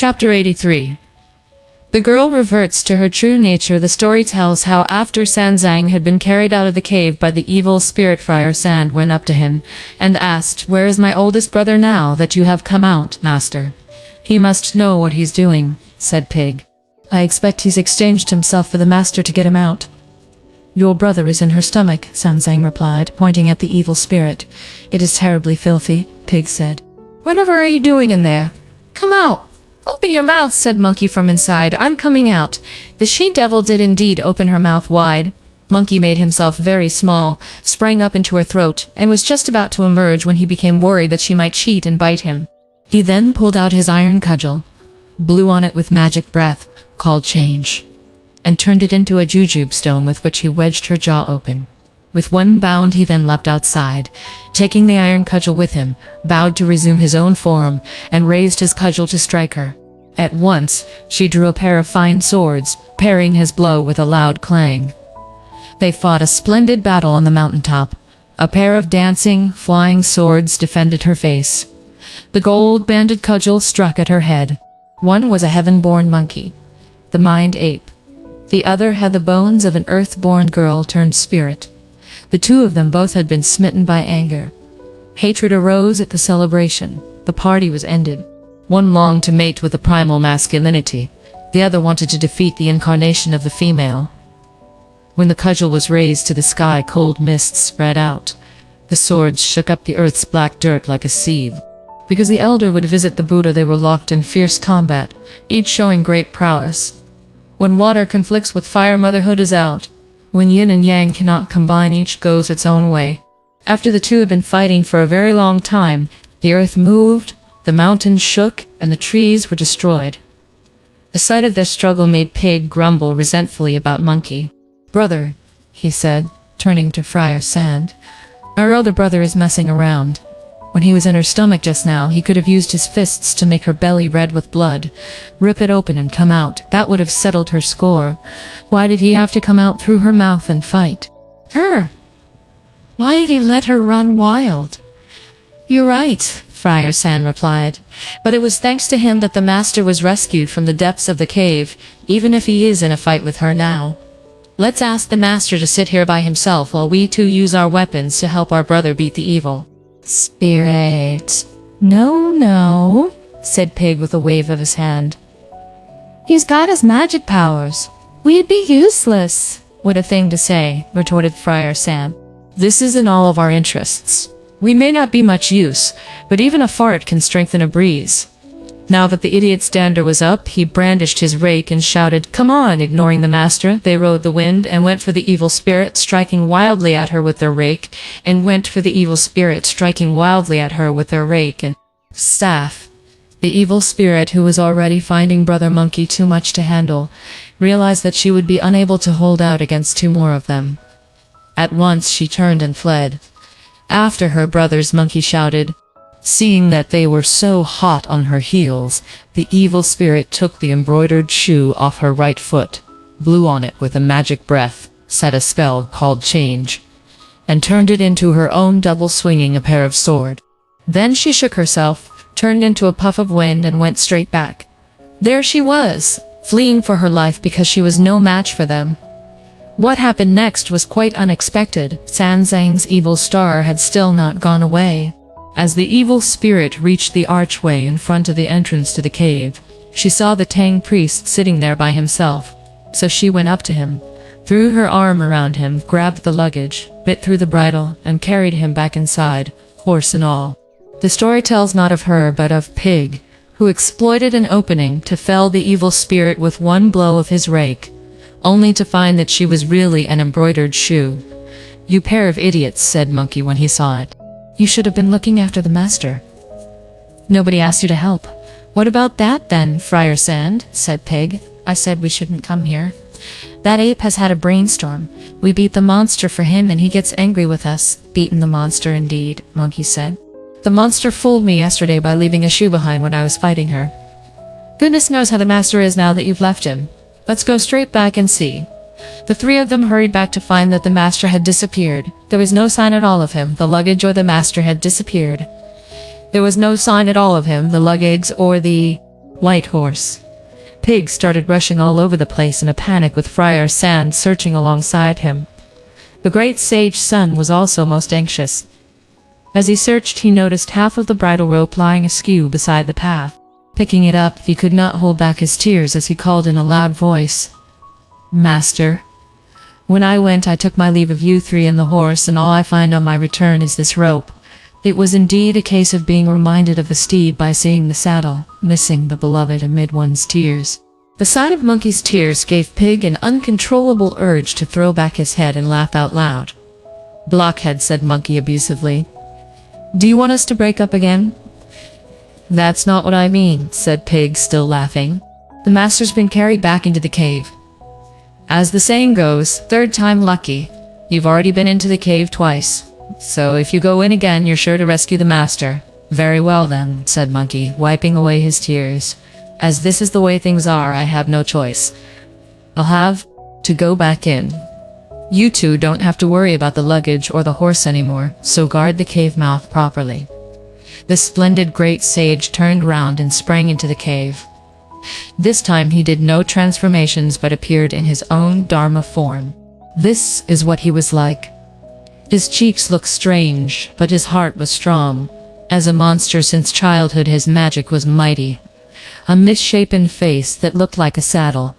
Chapter 83. The girl reverts to her true nature. The story tells how after Sanzang had been carried out of the cave by the evil spirit, Friar Sand went up to him and asked, "Where is my oldest brother now that you have come out, master?" "He must know what he's doing," said Pig. "I expect he's exchanged himself for the master to get him out." "Your brother is in her stomach," Sanzang replied, pointing at the evil spirit. "It is terribly filthy," Pig said. "Whatever are you doing in there? Come out! Open your mouth," said Monkey from inside. "I'm coming out." The she-devil did indeed open her mouth wide. Monkey made himself very small, sprang up into her throat, and was just about to emerge when he became worried that she might cheat and bite him. He then pulled out his iron cudgel, blew on it with magic breath, called change, and turned it into a jujube stone with which he wedged her jaw open. With one bound he then leapt outside, taking the iron cudgel with him, bowed to resume his own form, and raised his cudgel to strike her. At once she drew a pair of fine swords, parrying his blow with a loud clang. They fought a splendid battle on the mountaintop. A pair of dancing, flying swords defended her face. The gold-banded cudgel struck at her head. One was a heaven-born monkey, the mind ape. The other had the bones of an earth-born girl turned spirit. The two of them both had been smitten by anger. Hatred arose at the celebration. The party was ended. One longed to mate with the primal masculinity. The other wanted to defeat the incarnation of the female. When the cudgel was raised to the sky, cold mists spread out. The swords shook up the earth's black dirt like a sieve. Because the elder would visit the Buddha, they were locked in fierce combat, each showing great prowess. When water conflicts with fire, motherhood is out. When yin and yang cannot combine, each goes its own way. After the two had been fighting for a very long time, the earth moved, the mountains shook, and the trees were destroyed. The sight of their struggle made Pig grumble resentfully about Monkey. "Brother," he said, turning to Friar Sand, "our elder brother is messing around. When he was in her stomach just now, he could have used his fists to make her belly red with blood. Rip it open and come out. That would have settled her score. Why did he have to come out through her mouth and fight her? Why did he let her run wild?" "You're right," Friar Sand replied. "But it was thanks to him that the master was rescued from the depths of the cave, even if he is in a fight with her now. Let's ask the master to sit here by himself while we two use our weapons to help our brother beat the evil." "Spirit, no, said Pig with a wave of his hand. "He's got his magic powers. We'd be useless." "What a thing to say," retorted Friar Sam. "This is in all of our interests. We may not be much use, but even a fart can strengthen a breeze." Now that the idiot's dander was up, he brandished his rake and shouted, "Come on!" Ignoring the master, they rode the wind and went for the evil spirit, striking wildly at her with their rake, and staff. The evil spirit, who was already finding Brother Monkey too much to handle, realized that she would be unable to hold out against two more of them. At once she turned and fled. After her, Brothers Monkey shouted. Seeing that they were so hot on her heels, the evil spirit took the embroidered shoe off her right foot, blew on it with a magic breath, said a spell called change, and turned it into her own double, swinging a pair of sword. Then she shook herself, turned into a puff of wind, and went straight back. There she was, fleeing for her life because she was no match for them. What happened next was quite unexpected. Sanzang's evil star had still not gone away. As the evil spirit reached the archway in front of the entrance to the cave, she saw the Tang priest sitting there by himself. So she went up to him, threw her arm around him, grabbed the luggage, bit through the bridle, and carried him back inside, horse and all. The story tells not of her but of Pig, who exploited an opening to fell the evil spirit with one blow of his rake, only to find that she was really an embroidered shoe. "You pair of idiots," said Monkey when he saw it. "You should have been looking after the master. Nobody asked you to help." "What about that then, Friar Sand?" said Pig. "I said we shouldn't come here. That ape has had a brainstorm. We beat the monster for him and he gets angry with us." "Beaten the monster indeed," Monkey said. "The monster fooled me yesterday by leaving a shoe behind when I was fighting her. Goodness knows how the master is now that you've left him. Let's go straight back and see." The three of them hurried back to find that the master had disappeared. There was no sign at all of him. The luggage or the master had disappeared. There was no sign at all of him, the luggage or the White horse. Pig started rushing all over the place in a panic with Friar Sand searching alongside him. The great sage Sun was also most anxious. As he searched, he noticed half of the bridle rope lying askew beside the path. Picking it up, he could not hold back his tears as he called in a loud voice, "Master, when I went, I took my leave of you three and the horse, and all I find on my return is this rope." It was indeed a case of being reminded of the steed by seeing the saddle, missing the beloved amid one's tears. The sight of Monkey's tears gave Pig an uncontrollable urge to throw back his head and laugh out loud. "Blockhead," said Monkey abusively. "Do you want us to break up again?" "That's not what I mean," said Pig, still laughing. "The master's been carried back into the cave. As the saying goes, third time lucky. You've already been into the cave twice, so if you go in again, you're sure to rescue the master." "Very well then," said Monkey, wiping away his tears. "As this is the way things are, I have no choice. I'll have to go back in. You two don't have to worry about the luggage or the horse anymore, so guard the cave mouth properly." The splendid great sage turned round and sprang into the cave. This time he did no transformations but appeared in his own Dharma form. This is what he was like. His cheeks looked strange, but his heart was strong. As a monster since childhood, his magic was mighty. A misshapen face that looked like a saddle.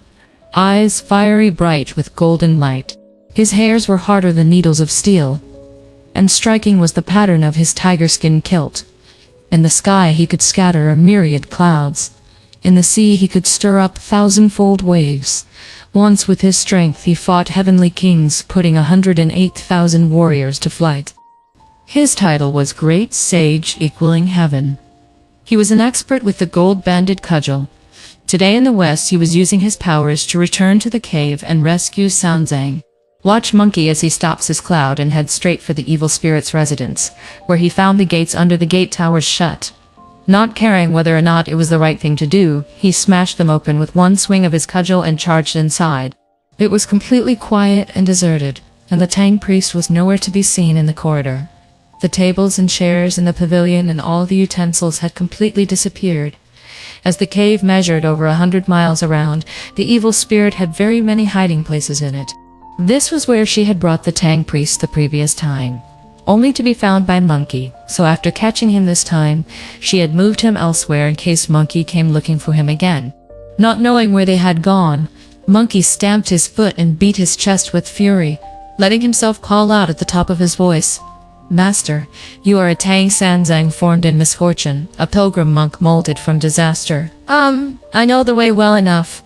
Eyes fiery bright with golden light. His hairs were harder than needles of steel. And striking was the pattern of his tiger-skin kilt. In the sky he could scatter a myriad clouds. In the sea he could stir up thousand-fold waves. Once with his strength he fought heavenly kings, putting 108,000 warriors to flight. His title was Great Sage equaling Heaven. He was an expert with the gold-banded cudgel. Today in the west he was using his powers to return to the cave and rescue Sanzang. Watch Monkey as he stops his cloud and heads straight for the evil spirit's residence, where he found the gates under the gate towers shut. Not caring whether or not it was the right thing to do, he smashed them open with one swing of his cudgel and charged inside. It was completely quiet and deserted, and the Tang priest was nowhere to be seen in the corridor. The tables and chairs in the pavilion and all the utensils had completely disappeared. As the cave measured over 100 miles around, the evil spirit had very many hiding places in it. This was where she had brought the Tang priest the previous time, only to be found by Monkey, so after catching him this time, she had moved him elsewhere in case Monkey came looking for him again. Not knowing where they had gone, Monkey stamped his foot and beat his chest with fury, letting himself call out at the top of his voice, "Master, you are a Tang Sanzang formed in misfortune, a pilgrim monk molded from disaster. I know the way well enough.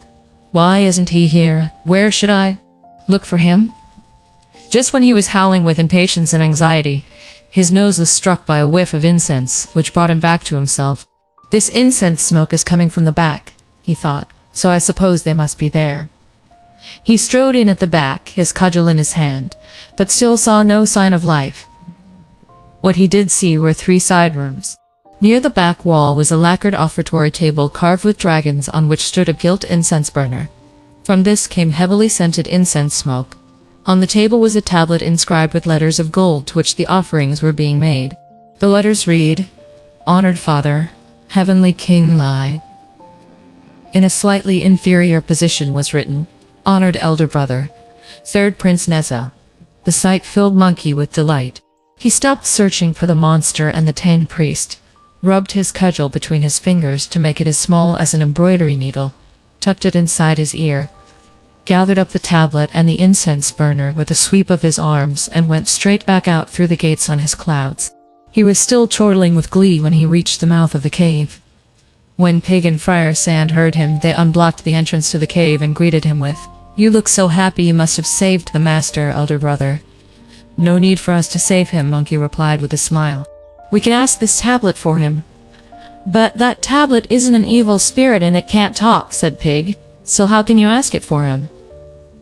Why isn't he here? Where should I look for him?" Just when he was howling with impatience and anxiety, his nose was struck by a whiff of incense, which brought him back to himself. "This incense smoke is coming from the back," he thought, "so I suppose they must be there." He strode in at the back, his cudgel in his hand, but still saw no sign of life. What he did see were 3 side rooms. Near the back wall was a lacquered offertory table carved with dragons on which stood a gilt incense burner. From this came heavily scented incense smoke. On the table was a tablet inscribed with letters of gold to which the offerings were being made. The letters read, "Honored Father, Heavenly King Lai." In a slightly inferior position was written, "Honored Elder Brother, Third Prince Neza." The sight filled Monkey with delight. He stopped searching for the monster and the Tang priest, rubbed his cudgel between his fingers to make it as small as an embroidery needle, tucked it inside his ear, gathered up the tablet and the incense burner with a sweep of his arms, and went straight back out through the gates on his clouds. He was still chortling with glee when he reached the mouth of the cave. When Pig and Friar Sand heard him, they unblocked the entrance to the cave and greeted him with, "You look so happy you must have saved the master, Elder Brother." "No need for us to save him," Monkey replied with a smile. "We can ask this tablet for him." "But that tablet isn't an evil spirit and it can't talk," said Pig. "So how can you ask it for him?"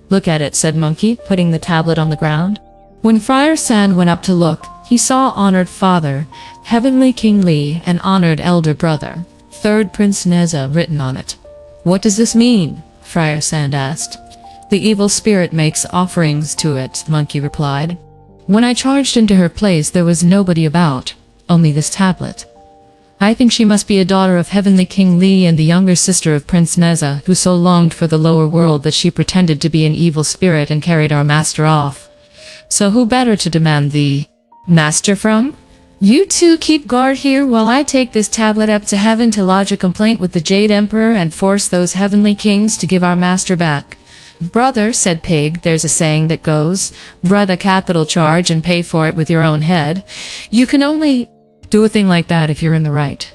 "Look at it," said Monkey, putting the tablet on the ground. When Friar Sand went up to look, he saw Honored Father, Heavenly King Li, and Honored Elder Brother, Third Prince Neza written on it. "What does this mean?" Friar Sand asked. "The evil spirit makes offerings to it," Monkey replied. "When I charged into her place there was nobody about, only this tablet. I think she must be a daughter of Heavenly King Li and the younger sister of Prince Neza, who so longed for the lower world that she pretended to be an evil spirit and carried our master off. So who better to demand the master from? You two keep guard here while I take this tablet up to heaven to lodge a complaint with the Jade Emperor and force those heavenly kings to give our master back. Brother, said Pig, there's a saying that goes, "Brother a capital charge and pay for it with your own head." You can only do a thing like that if you're in the right.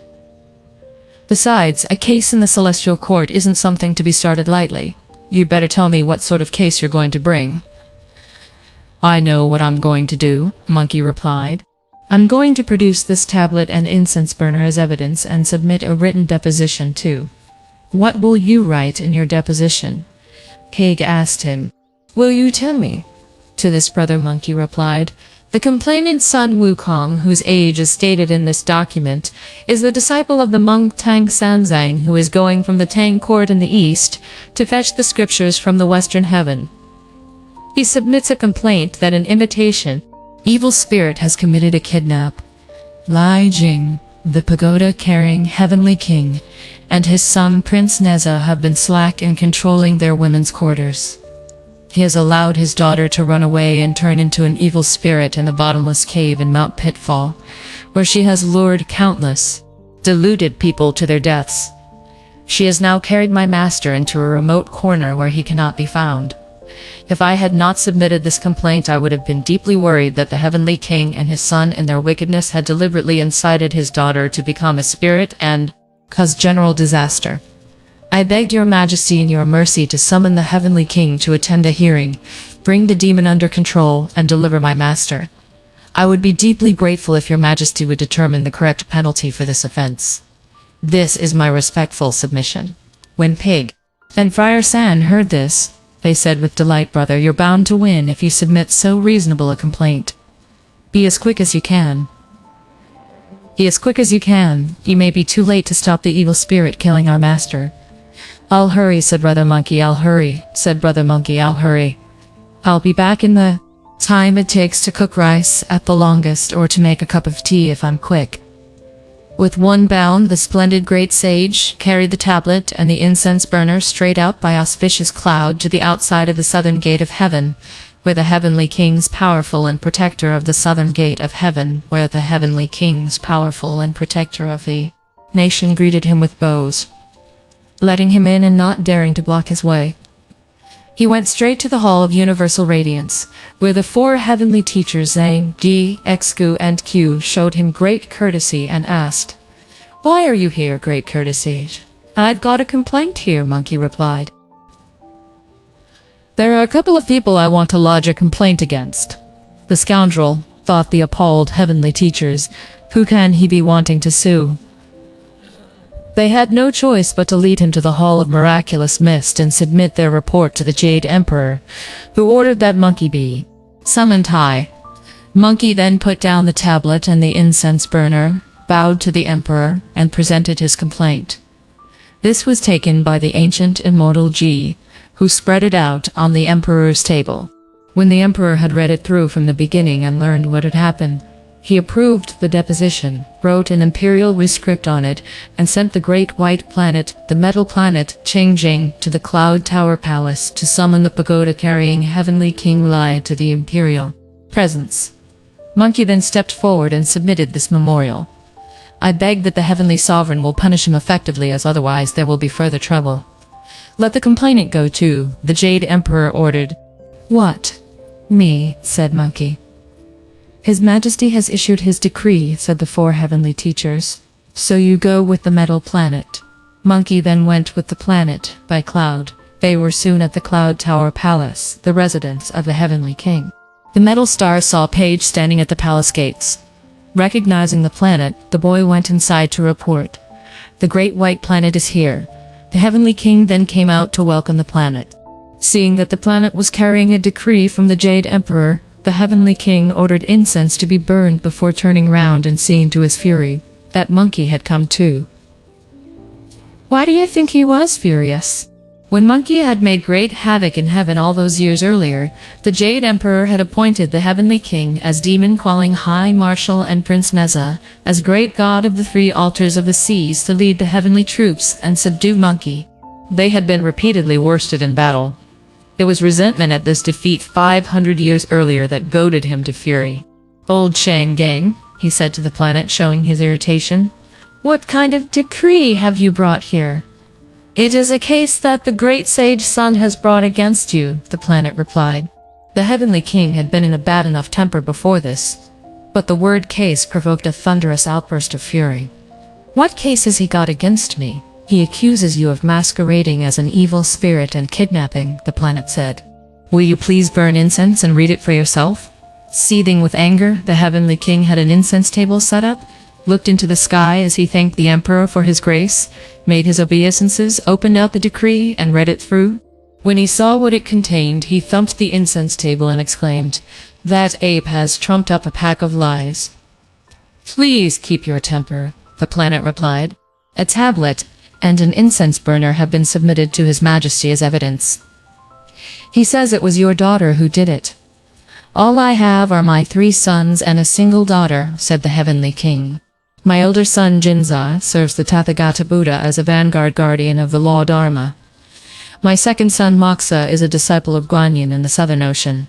Besides, a case in the Celestial Court isn't something to be started lightly. You'd better tell me what sort of case you're going to bring. I know what I'm going to do, Monkey replied. I'm going to produce this tablet and incense burner as evidence and submit a written deposition too. What will you write in your deposition? Pig asked him. Will you tell me? To this Brother Monkey replied, the complainant's son Wukong, whose age is stated in this document, is the disciple of the monk Tang Sanzang, who is going from the Tang court in the east to fetch the scriptures from the western heaven. He submits a complaint that an imitation evil spirit has committed a kidnap. Lai Jing, the pagoda-carrying heavenly king, and his son Prince Neza have been slack in controlling their women's quarters. He has allowed his daughter to run away and turn into an evil spirit in the bottomless cave in Mount Pitfall, where she has lured countless, deluded people to their deaths. She has now carried my master into a remote corner where he cannot be found. If I had not submitted this complaint, I would have been deeply worried that the heavenly king and his son in their wickedness had deliberately incited his daughter to become a spirit and cause general disaster. I begged your majesty in your mercy to summon the heavenly king to attend a hearing, bring the demon under control, and deliver my master. I would be deeply grateful if your majesty would determine the correct penalty for this offense. This is my respectful submission. When Pig and Friar San heard this, they said with delight, Brother, you're bound to win if you submit so reasonable a complaint. Be as quick as you can. Be as quick as you can. You may be too late to stop the evil spirit killing our master. I'll hurry, said Brother Monkey. I'll hurry, said Brother Monkey. I'll hurry. I'll be back in the time it takes to cook rice at the longest, or to make a cup of tea if I'm quick. With one bound, the splendid great sage carried the tablet and the incense burner straight out by auspicious cloud to the outside of the southern gate of heaven, where the heavenly kings powerful and protector of the southern gate of heaven, where the heavenly kings powerful and protector of the nation greeted him with bows, letting him in and not daring to block his way. He went straight to the Hall of Universal Radiance, where the four heavenly teachers Zhang, Di, Xgu, and Q showed him great courtesy and asked, Why are you here, great courtesy? I've got a complaint here, Monkey replied. There are a couple of people I want to lodge a complaint against. The scoundrel, thought the appalled heavenly teachers, who can he be wanting to sue? They had no choice but to lead him to the Hall of Miraculous Mist and submit their report to the Jade Emperor, who ordered that Monkey be summoned high. Monkey then put down the tablet and the incense burner, bowed to the Emperor, and presented his complaint. This was taken by the ancient immortal Ji, who spread it out on the Emperor's table. When the Emperor had read it through from the beginning and learned what had happened, he approved the deposition, wrote an imperial rescript on it, and sent the great white planet, the metal planet, Qingjing, to the Cloud Tower Palace to summon the pagoda-carrying heavenly King Lai to the imperial presence. Monkey then stepped forward and submitted this memorial. I beg that the heavenly sovereign will punish him effectively, as otherwise there will be further trouble. Let the complainant go too, the Jade Emperor ordered. What? Me, said Monkey. His Majesty has issued his decree, said the four heavenly teachers. So you go with the metal planet. Monkey then went with the planet, by cloud. They were soon at the Cloud Tower Palace, the residence of the heavenly king. The metal star saw Page standing at the palace gates. Recognizing the planet, the boy went inside to report. The great white planet is here. The heavenly king then came out to welcome the planet. Seeing that the planet was carrying a decree from the Jade Emperor, the heavenly king ordered incense to be burned before turning round and seeing to his fury that Monkey had come too. Why do you think he was furious? When Monkey had made great havoc in heaven all those years earlier, the Jade Emperor had appointed the Heavenly King as demon-quelling High Marshal and Prince Neza, as great god of the three altars of the seas, to lead the heavenly troops and subdue Monkey. They had been repeatedly worsted in battle. It was resentment at this defeat 500 years earlier that goaded him to fury. "Old Shang Gang," he said to the planet, showing his irritation. "What kind of decree have you brought here?" "It is a case that the great sage Sun has brought against you," the planet replied. The Heavenly King had been in a bad enough temper before this, but the word case provoked a thunderous outburst of fury. "What case has he got against me? He accuses you of masquerading as an evil spirit and kidnapping," the planet said. "Will you please burn incense and read it for yourself?" Seething with anger, the Heavenly King had an incense table set up, looked into the sky as he thanked the Emperor for his grace, made his obeisances, opened out the decree, and read it through. When he saw what it contained, he thumped the incense table and exclaimed, "That ape has trumped up a pack of lies." "Please keep your temper," the planet replied. A tablet and an incense burner have been submitted to His Majesty as evidence. "He says it was your daughter who did it." "All I have are my 3 sons and a single daughter," said the Heavenly King. "My elder son Jinza serves the Tathagata Buddha as a vanguard guardian of the law Dharma. My second son Moxa is a disciple of Guanyin in the Southern Ocean.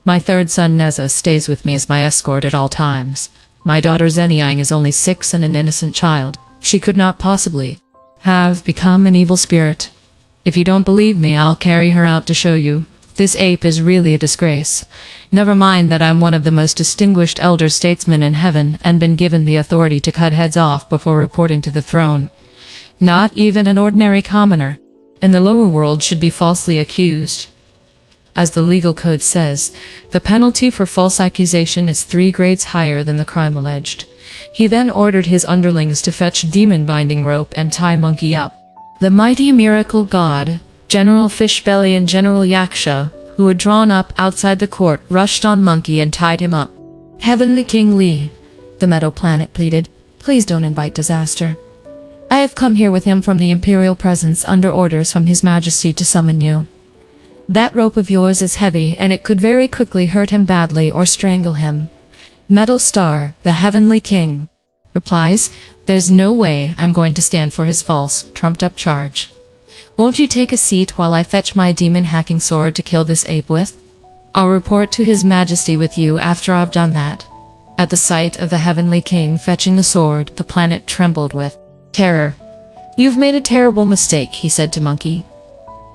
My third son Neza stays with me as my escort at all times. My daughter Zeniang is only 6 and an innocent child. She could not possibly have become an evil spirit. If you don't believe me, I'll carry her out to show you. This ape is really a disgrace. Never mind that I'm one of the most distinguished elder statesmen in heaven and been given the authority to cut heads off before reporting to the throne. Not even an ordinary commoner in the lower world should be falsely accused. As the legal code says, the penalty for false accusation is 3 grades higher than the crime alleged. He then ordered his underlings to fetch demon binding rope and tie Monkey up. The mighty miracle god, General Fishbelly and General Yaksha, who had drawn up outside the court, rushed on Monkey and tied him up. "Heavenly King Li," the Meadow Planet pleaded, "please don't invite disaster. I have come here with him from the Imperial presence under orders from His Majesty to summon you. That rope of yours is heavy and it could very quickly hurt him badly or strangle him." Metal Star, the Heavenly King, replies, "There's no way I'm going to stand for his false, trumped-up charge. Won't you take a seat while I fetch my demon hacking sword to kill this ape with? I'll report to His Majesty with you after I've done that." At the sight of the Heavenly King fetching the sword, the planet trembled with terror. "You've made a terrible mistake," he said to Monkey.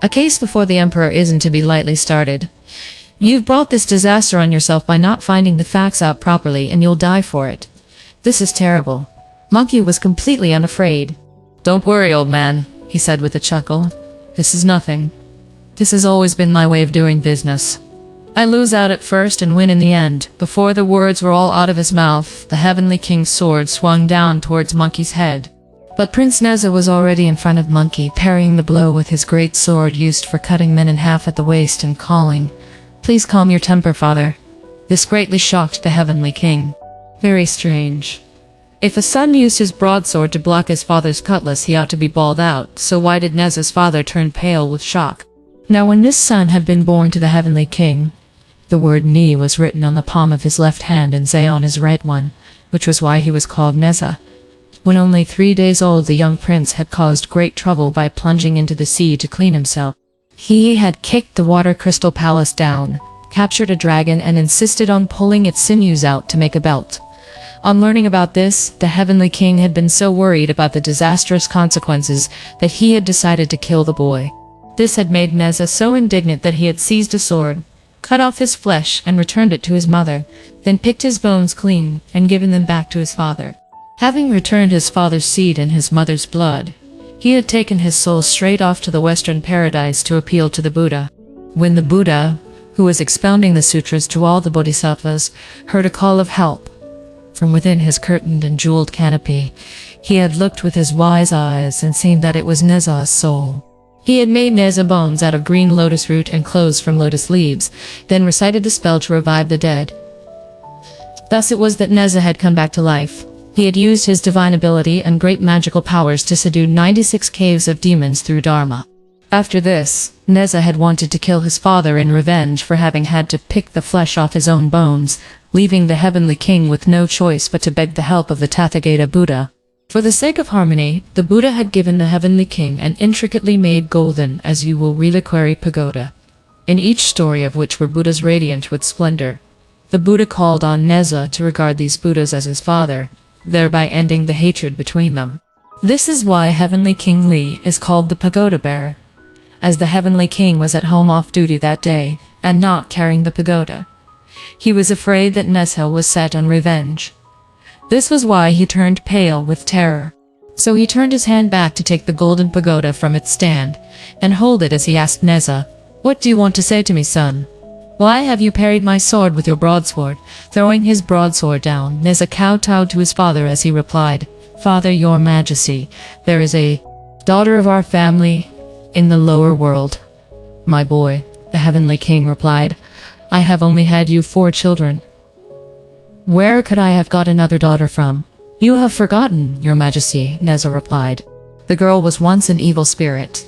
"A case before the Emperor isn't to be lightly started. You've brought this disaster on yourself by not finding the facts out properly, and you'll die for it. This is terrible." Monkey was completely unafraid. "Don't worry, old man," he said with a chuckle. "This is nothing. This has always been my way of doing business. I lose out at first and win in the end." Before the words were all out of his mouth, the Heavenly King's sword swung down towards Monkey's head. But Prince Neza was already in front of Monkey, parrying the blow with his great sword used for cutting men in half at the waist and calling, "Please calm your temper, father." This greatly shocked the Heavenly King. Very strange. If a son used his broadsword to block his father's cutlass, he ought to be bawled out, so why did Neza's father turn pale with shock? Now when this son had been born to the Heavenly King, the word Ni was written on the palm of his left hand and Zay on his right one, which was why he was called Neza. When only 3 days old, the young prince had caused great trouble by plunging into the sea to clean himself. He had kicked the water crystal palace down, captured a dragon, and insisted on pulling its sinews out to make a belt. On learning about this, the Heavenly King had been so worried about the disastrous consequences that he had decided to kill the boy. This had made Neza so indignant that he had seized a sword, cut off his flesh and returned it to his mother, then picked his bones clean and given them back to his father. Having returned his father's seed and his mother's blood, he had taken his soul straight off to the Western Paradise to appeal to the Buddha. When the Buddha, who was expounding the sutras to all the bodhisattvas, heard a call of help from within his curtained and jeweled canopy, he had looked with his wise eyes and seen that it was Neza's soul. He had made Neza bones out of green lotus root and clothes from lotus leaves, then recited the spell to revive the dead. Thus it was that Neza had come back to life. He had used his divine ability and great magical powers to subdue 96 caves of demons through Dharma. After this, Neza had wanted to kill his father in revenge for having had to pick the flesh off his own bones, leaving the Heavenly King with no choice but to beg the help of the Tathagata Buddha. For the sake of harmony, the Buddha had given the Heavenly King an intricately made golden as you will reliquary pagoda, in each story of which were Buddhas radiant with splendor. The Buddha called on Neza to regard these Buddhas as his father, thereby ending the hatred between them. This is why Heavenly King Li is called the Pagoda Bearer, as the Heavenly King was at home off duty that day, and not carrying the pagoda. He was afraid that Neza was set on revenge. This was why he turned pale with terror. So he turned his hand back to take the golden pagoda from its stand, and hold it as he asked Neza, "What do you want to say to me, son? Why have you parried my sword with your broadsword?" Throwing his broadsword down, Neza kowtowed to his father as he replied, "Father, your majesty, there is a daughter of our family in the lower world." "My boy," the Heavenly King replied, "I have only had you 4 children. Where could I have got another daughter from?" "You have forgotten, your majesty," Neza replied. "The girl was once an evil spirit.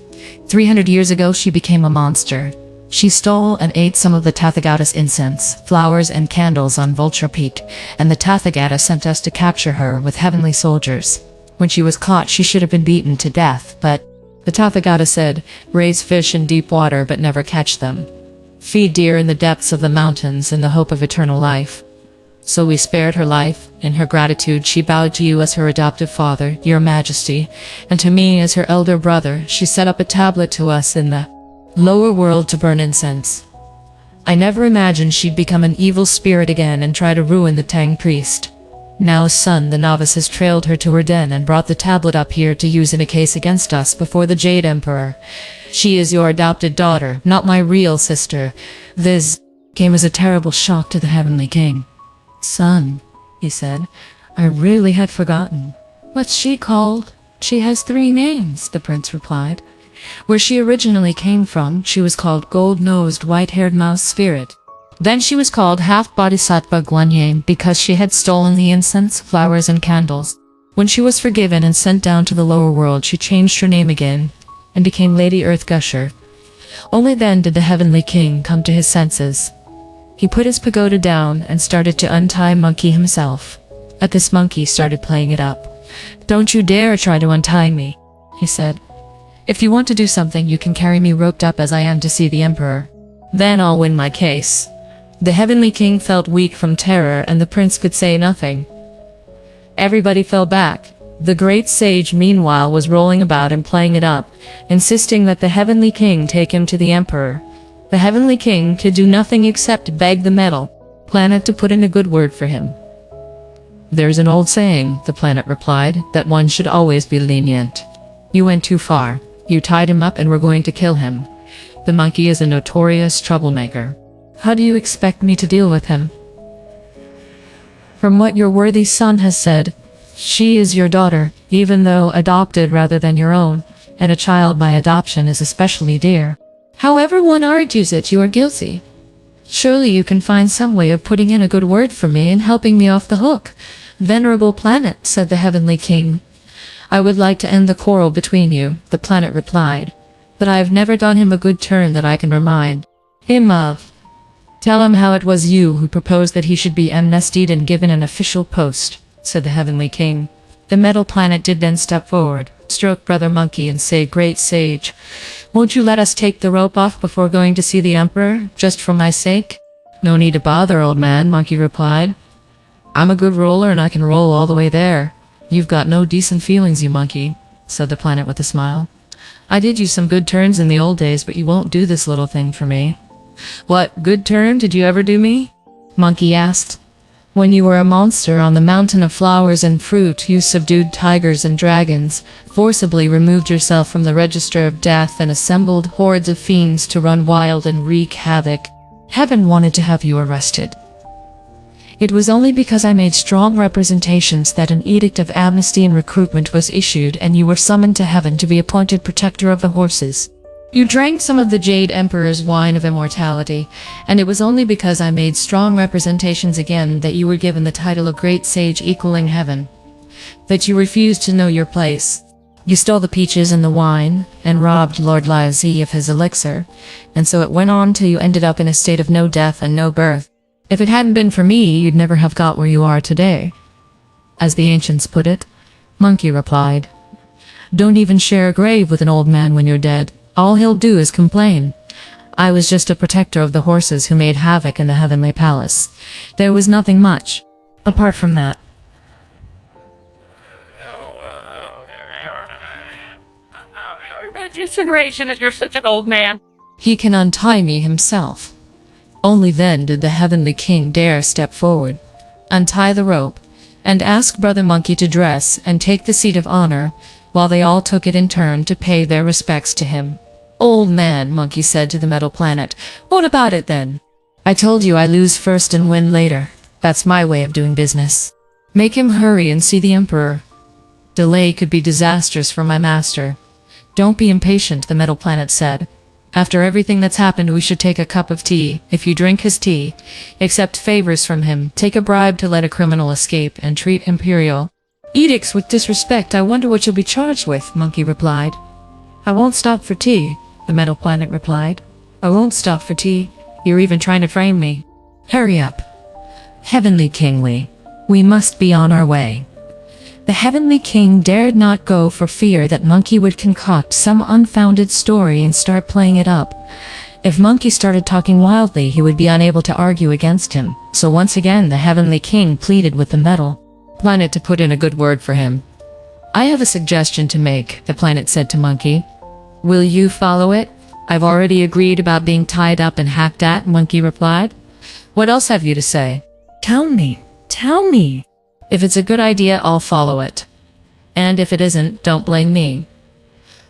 300 years ago she became a monster. She stole and ate some of the Tathagata's incense, flowers and candles on Vulture Peak, and the Tathagata sent us to capture her with heavenly soldiers. When she was caught she should have been beaten to death, but the Tathagata said, 'Raise fish in deep water but never catch them. Feed deer in the depths of the mountains in the hope of eternal life.' So we spared her life. In her gratitude she bowed to you as her adoptive father, your majesty, and to me as her elder brother. She set up a tablet to us in the lower world to burn incense. I never imagined she'd become an evil spirit again and try to ruin the Tang priest. Now, son, the novice has trailed her to her den and brought the tablet up here to use in a case against us before the Jade Emperor. She is your adopted daughter, not my real sister." This came as a terrible shock to the Heavenly King. "Son," he said, "I really had forgotten." "What's she called?" "She has 3 names, the prince replied. "Where she originally came from, she was called Gold-Nosed White-Haired Mouse Spirit. Then she was called Half-Bodhisattva Guanyin because she had stolen the incense, flowers, and candles. When she was forgiven and sent down to the lower world, she changed her name again and became Lady Earth Gusher. Only then did the Heavenly King come to his senses. He put his pagoda down and started to untie Monkey himself. At this, Monkey started playing it up. "Don't you dare try to untie me," he said. "If you want to do something, you can carry me roped up as I am to see the Emperor. Then I'll win my case." The Heavenly King felt weak from terror and the prince could say nothing. Everybody fell back. The great sage, meanwhile, was rolling about and playing it up, insisting that the Heavenly King take him to the Emperor. The Heavenly King could do nothing except beg the metal planet to put in a good word for him. "There's an old saying," the planet replied, "that one should always be lenient. You went too far. You tied him up and were going to kill him. The monkey is a notorious troublemaker. How do you expect me to deal with him? From what your worthy son has said, she is your daughter, even though adopted rather than your own, and a child by adoption is especially dear. However one argues it, you are guilty. Surely you can find some way of putting in a good word for me and helping me off the hook." "Venerable planet," said the Heavenly King, "I would like to end the quarrel between you," the planet replied, "but I have never done him a good turn that I can remind him of. Tell him how it was you who proposed that he should be amnestied and given an official post," said the Heavenly King. The metal planet did then step forward, stroke Brother Monkey and say, "Great sage, won't you let us take the rope off before going to see the Emperor, just for my sake?" "No need to bother, old man," Monkey replied. "I'm a good roller and I can roll all the way there." "You've got no decent feelings, you monkey," said the planet with a smile. "I did you some good turns in the old days, but you won't do this little thing for me." "What good turn did you ever do me?" Monkey asked. "When you were a monster on the mountain of flowers and fruit, you subdued tigers and dragons, forcibly removed yourself from the register of death and assembled hordes of fiends to run wild and wreak havoc. Heaven wanted to have you arrested. It was only because I made strong representations that an edict of amnesty and recruitment was issued and you were summoned to heaven to be appointed protector of the horses. You drank some of the Jade Emperor's wine of immortality, and it was only because I made strong representations again that you were given the title of Great Sage equaling heaven. That you refused to know your place. You stole the peaches and the wine, and robbed Lord Liazi of his elixir, and so it went on till you ended up in a state of no death and no birth. If it hadn't been for me, you'd never have got where you are today. As the ancients put it, Monkey replied, Don't even share a grave with an old man when you're dead. All he'll do is complain. I was just a protector of the horses who made havoc in the heavenly palace. There was nothing much, apart from that. Consideration that you're such an old man. He can untie me himself. Only then did the Heavenly King dare step forward, untie the rope, and ask Brother Monkey to dress and take the seat of honor, while they all took it in turn to pay their respects to him. Old man, Monkey said to the metal planet, what about it then? I told you I lose first and win later. That's my way of doing business. Make him hurry and see the Emperor. Delay could be disastrous for my master. Don't be impatient, the metal planet said. After everything that's happened, we should take a cup of tea. If you drink his tea, accept favors from him, take a bribe to let a criminal escape, and treat Imperial edicts with disrespect. I wonder what you'll be charged with, Monkey replied. I won't stop for tea, the metal planet replied. I won't stop for tea. You're even trying to frame me. Hurry up. Heavenly Kingly, we must be on our way. The Heavenly King dared not go for fear that Monkey would concoct some unfounded story and start playing it up. If Monkey started talking wildly, he would be unable to argue against him. So once again, the Heavenly King pleaded with the metal planet to put in a good word for him. I have a suggestion to make, the planet said to Monkey. Will you follow it? I've already agreed about being tied up and hacked at, Monkey replied. What else have you to say? Tell me. Tell me. If it's a good idea, I'll follow it. And if it isn't, don't blame me.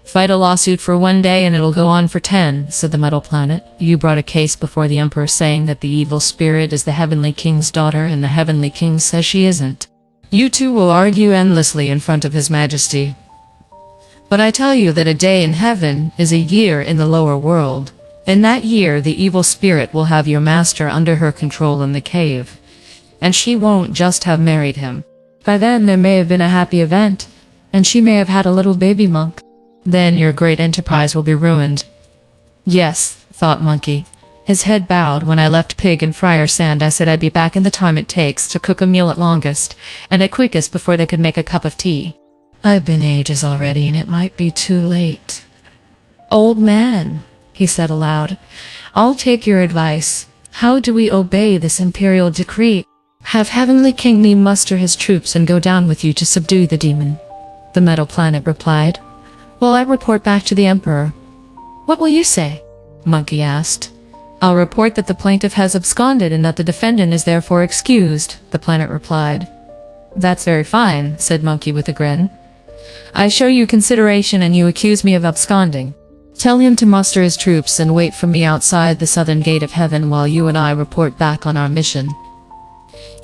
Fight a lawsuit for 1 day and it'll go on for 10, said the metal planet. You brought a case before the Emperor saying that the evil spirit is the Heavenly King's daughter and the Heavenly King says she isn't. You two will argue endlessly in front of His Majesty. But I tell you that a day in heaven is a year in the lower world. In that year, the evil spirit will have your master under her control in the cave. And she won't just have married him. By then there may have been a happy event, and she may have had a little baby monk. Then your great enterprise will be ruined. Yes, thought Monkey. His head bowed. When I left Pig and Friar Sand, I said I'd be back in the time it takes to cook a meal at longest, and at quickest before they could make a cup of tea. I've been ages already, and it might be too late. Old man, he said aloud, I'll take your advice. How do we obey this imperial decree? Have Heavenly King Lee muster his troops and go down with you to subdue the demon, the metal planet replied. Well, I report back to the Emperor. What will you say? Monkey asked. I'll report that the plaintiff has absconded and that the defendant is therefore excused, the planet replied. That's very fine, said Monkey with a grin. I show you consideration and you accuse me of absconding. Tell him to muster his troops and wait for me outside the southern gate of heaven while you and I report back on our mission.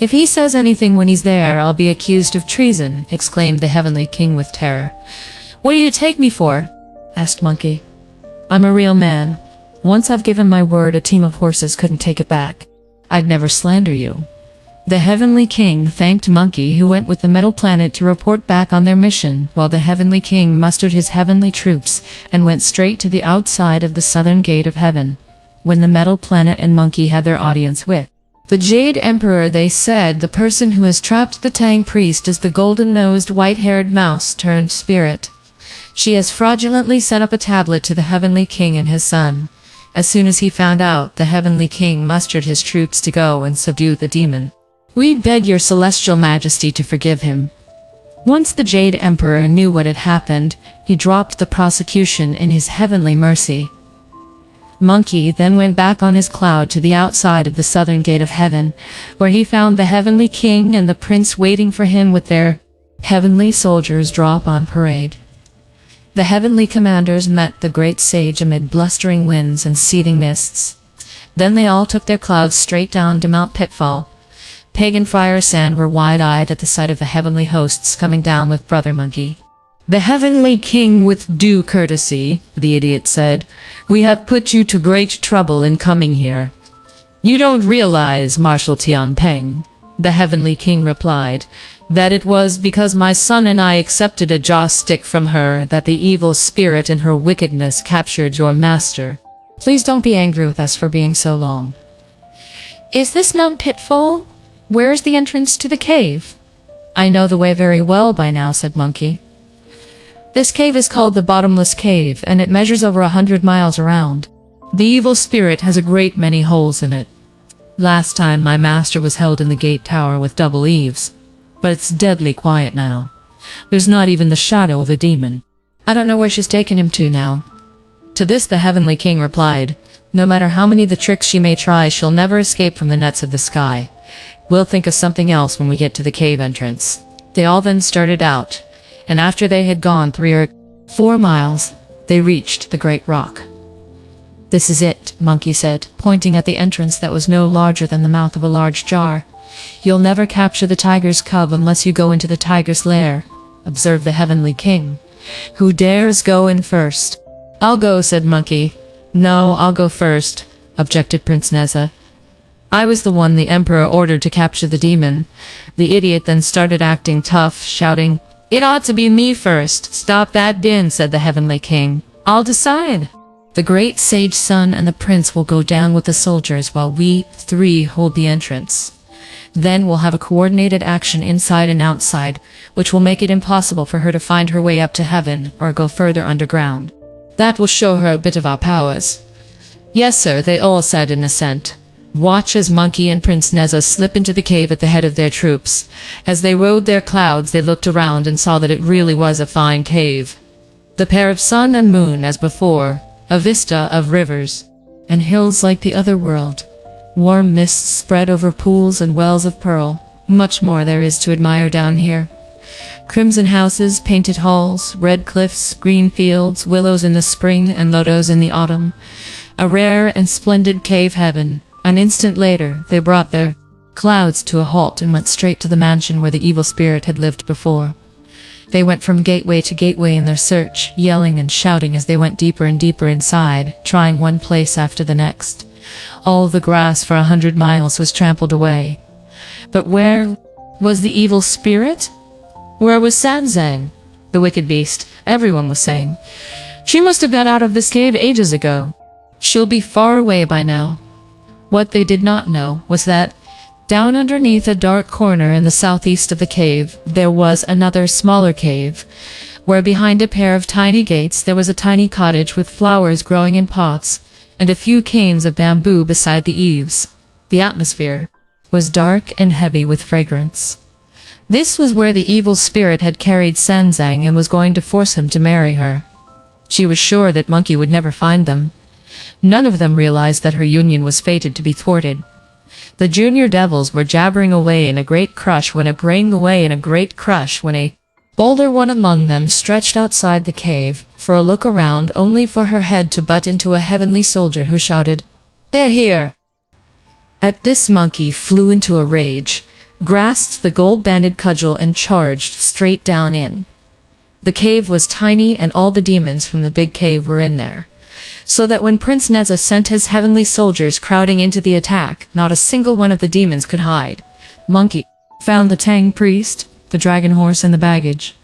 If he says anything when he's there, I'll be accused of treason, exclaimed the Heavenly King with terror. What do you take me for? Asked Monkey. I'm a real man. Once I've given my word, a team of horses couldn't take it back. I'd never slander you. The Heavenly King thanked Monkey, who went with the metal planet to report back on their mission, while the Heavenly King mustered his heavenly troops and went straight to the outside of the southern gate of heaven. When the metal planet and Monkey had their audience with the Jade Emperor, they said, the person who has trapped the Tang priest is the golden-nosed, white-haired mouse turned spirit. She has fraudulently set up a tablet to the Heavenly King and his son. As soon as he found out, the Heavenly King mustered his troops to go and subdue the demon. We beg your celestial majesty to forgive him. Once the Jade Emperor knew what had happened, he dropped the prosecution in his heavenly mercy. Monkey then went back on his cloud to the outside of the southern gate of heaven, where he found the Heavenly King and the prince waiting for him with their heavenly soldiers draw up on parade. The heavenly commanders met the great sage amid blustering winds and seething mists. Then they all took their clouds straight down to Mount Pitfall. Pig and Friar Sand were wide-eyed at the sight of the heavenly hosts coming down with Brother Monkey. The Heavenly King, with due courtesy, the idiot said, we have put you to great trouble in coming here. You don't realize, Marshal Tianpeng, The heavenly king replied, that it was because my son and I accepted a joss stick from her that the evil spirit in her wickedness captured your master. Please don't be angry with us for being so long. Is this known pitfall? Where is the entrance to the cave? I know the way very well by now, said Monkey. This cave is called the Bottomless Cave, and it measures over 100 miles around. The evil spirit has a great many holes in it. Last time my master was held in the gate tower with double eaves, but it's deadly quiet now. There's not even the shadow of a demon. I don't know where she's taken him to now. To this the heavenly king replied, no matter how many the tricks she may try, she'll never escape from the nets of the sky. We'll think of something else when we get to the cave entrance. They all then started out, and after they had gone 3 or 4 miles, they reached the great rock. This is it, Monkey said, pointing at the entrance that was no larger than the mouth of a large jar. You'll never capture the tiger's cub unless you go into the tiger's lair, observed the heavenly king. Who dares go in first? I'll go, said Monkey. No, I'll go first, objected Prince Neza. I was the one the emperor ordered to capture the demon. The idiot then started acting tough, shouting, It ought to be me first. Stop that din, said the heavenly king. I'll decide. The great sage son and the prince will go down with the soldiers while we 3 hold the entrance. Then we'll have a coordinated action inside and outside, which will make it impossible for her to find her way up to heaven or go further underground. That will show her a bit of our powers. Yes, sir, they all said in assent. Watch as Monkey and Prince Neza slip into the cave at the head of their troops. As they rode their clouds, they looked around and saw that it really was a fine cave. The pair of sun and moon as before, a vista of rivers and hills like the other world. Warm mists spread over pools and wells of pearl. Much more there is to admire down here. Crimson houses, painted halls, red cliffs, green fields, willows in the spring and lotos in the autumn. A rare and splendid cave heaven. An instant later, they brought their clouds to a halt and went straight to the mansion where the evil spirit had lived before. They went from gateway to gateway in their search, yelling and shouting as they went deeper and deeper inside, trying one place after the next. All the grass for 100 miles was trampled away. But where was the evil spirit? Where was Sanzang, the wicked beast? Everyone was saying. She must have got out of this cave ages ago. She'll be far away by now. What they did not know was that, down underneath a dark corner in the southeast of the cave, there was another smaller cave, where behind a pair of tiny gates there was a tiny cottage with flowers growing in pots, and a few canes of bamboo beside the eaves. The atmosphere was dark and heavy with fragrance. This was where the evil spirit had carried Sanzang and was going to force him to marry her. She was sure that Monkey would never find them. None of them realized that her union was fated to be thwarted. The junior devils were jabbering away in a great crush when a bolder one among them stretched outside the cave for a look around, only for her head to butt into a heavenly soldier who shouted, They're here! At this, Monkey flew into a rage, grasped the gold-banded cudgel and charged straight down in. The cave was tiny and all the demons from the big cave were in there, so that when Prince Neza sent his heavenly soldiers crowding into the attack, not a single one of the demons could hide. Monkey found the Tang priest, the dragon horse, and the baggage.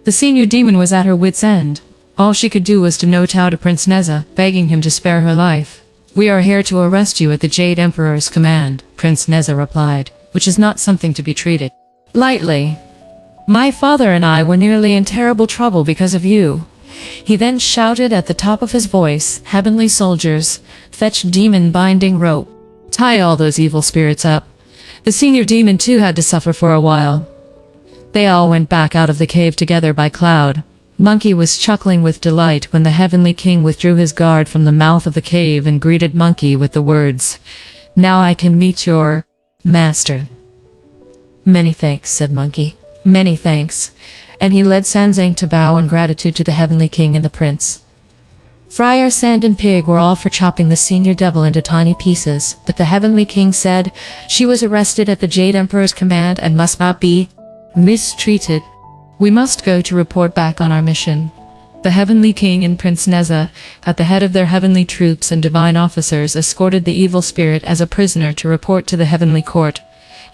The senior demon was at her wit's end. All she could do was to kowtow to Prince Neza, begging him to spare her life. We are here to arrest you at the Jade Emperor's command, Prince Neza replied, which is not something to be treated lightly. My father and I were nearly in terrible trouble because of you. He then shouted at the top of his voice, Heavenly soldiers, fetch demon binding rope. Tie all those evil spirits up. The senior demon too had to suffer for a while. They all went back out of the cave together by cloud. Monkey was chuckling with delight when the heavenly king withdrew his guard from the mouth of the cave and greeted Monkey with the words, Now I can meet your master. Many thanks, said Monkey. Many thanks. And he led Sanzang to bow in gratitude to the heavenly king and the prince. Friar Sand and Pig were all for chopping the senior devil into tiny pieces, but the heavenly king said she was arrested at the Jade Emperor's command and must not be mistreated. We must go to report back on our mission. The heavenly king and Prince Neza, at the head of their heavenly troops and divine officers, escorted the evil spirit as a prisoner to report to the heavenly court.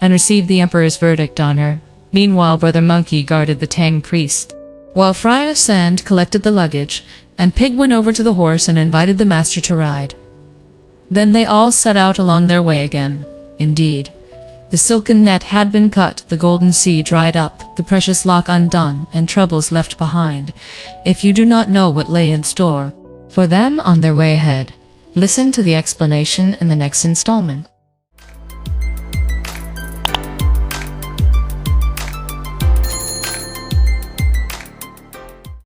and received the emperor's verdict on her. Meanwhile, Brother Monkey guarded the Tang priest, while Friar Sand collected the luggage, and Pig went over to the horse and invited the master to ride. Then they all set out along their way again. Indeed, the silken net had been cut, the golden sea dried up, the precious lock undone, and troubles left behind, if you do not know what lay in store for them on their way ahead. Listen to the explanation in the next installment.